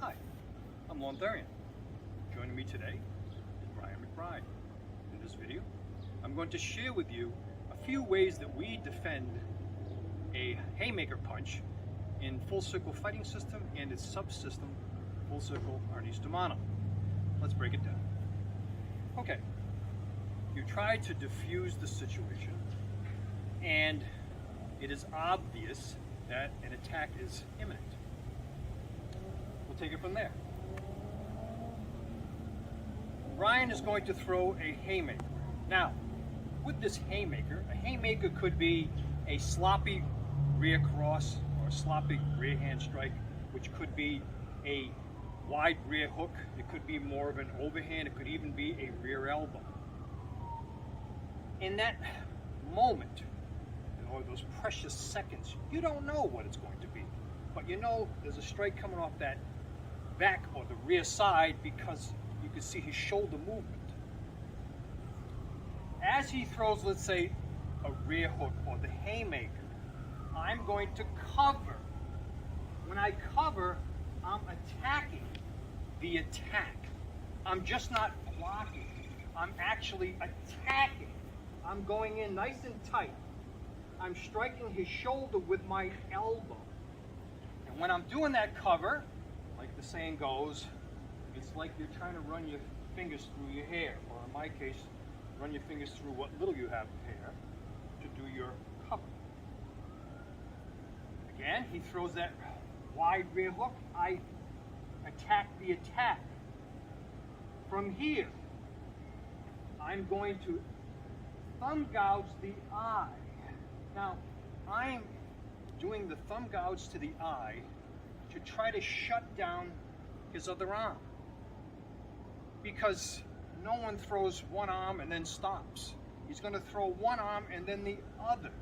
Hi, I'm Lon Therian. Joining me today is Brian McBride. In this video, I'm going to share with you a few ways that we defend a haymaker punch in Full Circle Fighting System and its subsystem, Full Circle Arnis Dumano. Let's break it down. Okay, you try to defuse the situation, and it is obvious that an attack is imminent. We'll take it from there. Ryan is going to throw a haymaker. Now, with this haymaker, a haymaker could be a sloppy rear cross or a sloppy rear hand strike, which could be a wide rear hook. It could be more of an overhand. It could even be a rear elbow. In that moment, or those precious seconds, you don't know what it's going to be, but you know there's a strike coming off that back or the rear side because you can see his shoulder movement. As he throws, let's say, a rear hook or the haymaker, I'm going to cover. When I cover, I'm attacking the attack. I'm just not blocking. I'm actually attacking. I'm going in nice and tight. I'm striking his shoulder with my elbow. And when I'm doing that cover, like the saying goes, it's like you're trying to run your fingers through your hair, or in my case, run your fingers through what little you have of hair to do your cover. Again, he throws that wide rear hook. I attack the attack. From here, I'm going to thumb gouge the eye. Now, I'm doing the thumb gouge to the eye to try to shut down his other arm, because no one throws one arm and then stops. He's going to throw one arm and then the other.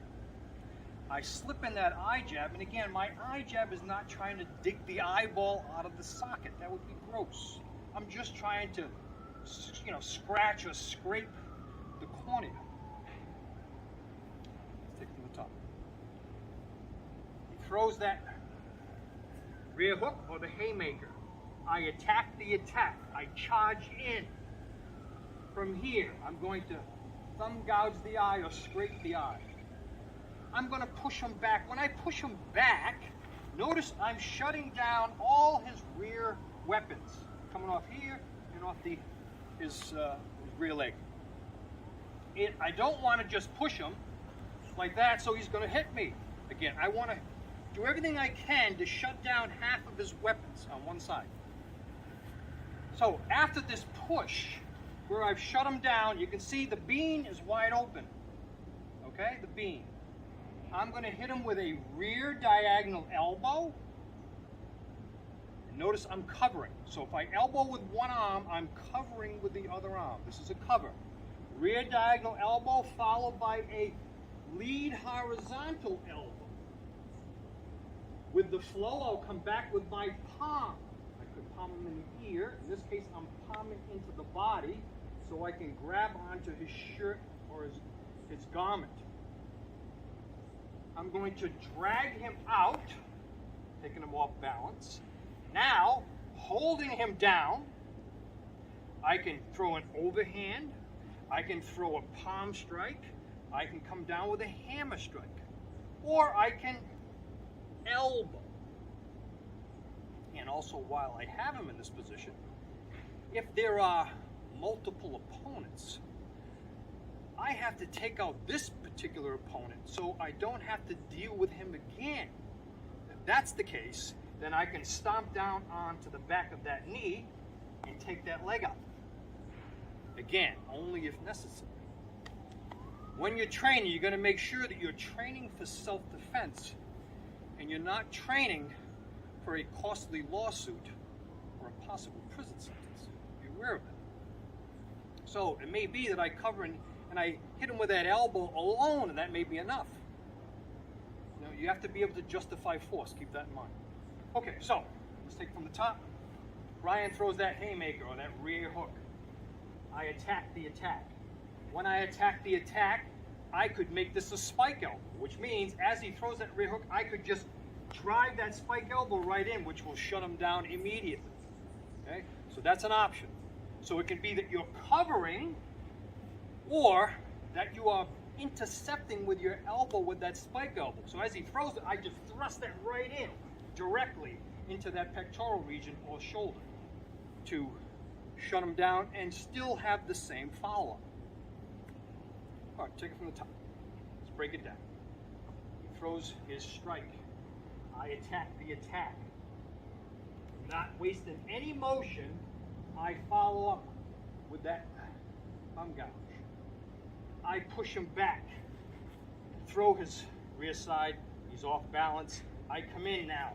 I slip in that eye jab, and again, my eye jab is not trying to dig the eyeball out of the socket. That would be gross. I'm just trying to, scratch or scrape the cornea. Let's take it from the top. He throws that rear hook or the haymaker. I attack the attack. I charge in. From here, I'm going to thumb gouge the eye or scrape the eye. I'm going to push him back. When I push him back, notice I'm shutting down all his rear weapons, coming off here and off his rear leg. I don't want to just push him like that, so he's going to hit me. Again, I want to do everything I can to shut down half of his weapons on one side. So after this push, where I've shut him down, you can see the bean is wide open. Okay, the bean. I'm going to hit him with a rear diagonal elbow. And notice I'm covering. So if I elbow with one arm, I'm covering with the other arm. This is a cover. Rear diagonal elbow followed by a lead horizontal elbow. With the flow, I'll come back with my palm. I could palm him in the ear. In this case, I'm palming into the body so I can grab onto his shirt or his garment. I'm going to drag him out, taking him off balance. Now, holding him down, I can throw an overhand, I can throw a palm strike, I can come down with a hammer strike, or I can elbow. And also, while I have him in this position, if there are multiple opponents, I have to take out this particular opponent so I don't have to deal with him again. If that's the case, then I can stomp down onto the back of that knee and take that leg out. Again, only if necessary. When you're training, you're going to make sure that you're training for self-defense and you're not training for a costly lawsuit or a possible prison sentence. Be aware of that. So it may be that I cover and I hit him with that elbow alone, and that may be enough. You have to be able to justify force. Keep that in mind. Okay, so let's take it from the top. Ryan throws that haymaker or that rear hook. I attack the attack. When I attack the attack, I could make this a spike elbow, which means as he throws that rear hook, I could just drive that spike elbow right in, which will shut him down immediately. Okay, so that's an option. So it can be that you're covering, or that you are intercepting with your elbow with that spike elbow. So as he throws it, I just thrust that right in, directly into that pectoral region or shoulder to shut him down and still have the same follow-up. All right, take it from the top. Let's break it down. He throws his strike. I attack the attack. Not wasting any motion, I follow up with that thumb gouge. I push him back, throw his rear side, he's off balance. I come in now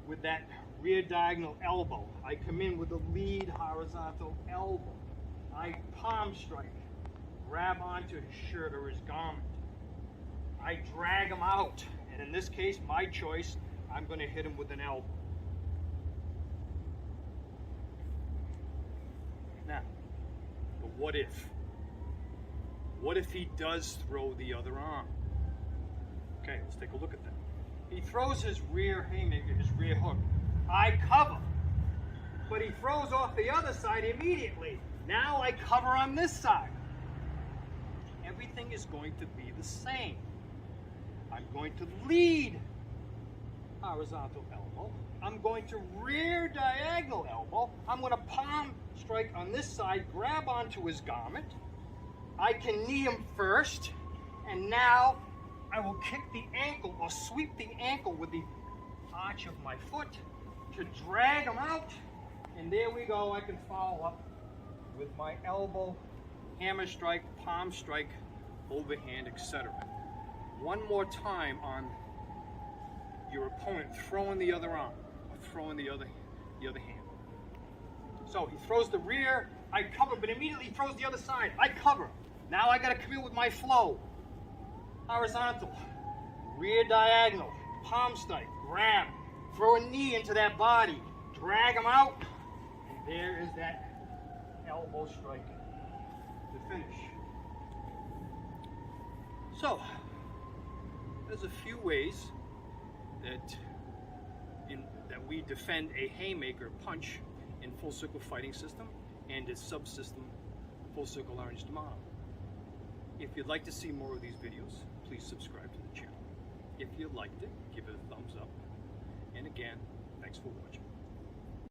with that rear diagonal elbow. I come in with the lead horizontal elbow. I palm strike, grab onto his shirt or his garment. I drag him out, and in this case, my choice, I'm going to hit him with an elbow. Now, but what if? What if he does throw the other arm? Okay, let's take a look at that. He throws his rear haymaker, his rear hook. I cover, but he throws off the other side immediately. Now I cover on this side. Everything is going to be the same. I'm going to lead horizontal elbow. I'm going to rear diagonal elbow. I'm going to palm strike on this side, grab onto his garment. I can knee him first, and now I will kick the ankle or sweep the ankle with the arch of my foot to drag him out. And there we go. I can follow up with my elbow, hammer strike, palm strike, overhand, etc. One more time on your opponent throwing the other arm, or throwing the other hand. So he throws the rear, I cover, but immediately he throws the other side. I cover. Now I got to come in with my flow. Horizontal, rear diagonal, palm strike, grab, throw a knee into that body, drag him out, and there is that elbow strike to finish. So, there's a few ways that we defend a haymaker punch in Full Circle Fighting System and its subsystem Full Circle Orange Demano. If you'd like to see more of these videos, please subscribe to the channel. If you liked it, give it a thumbs up. And again, thanks for watching.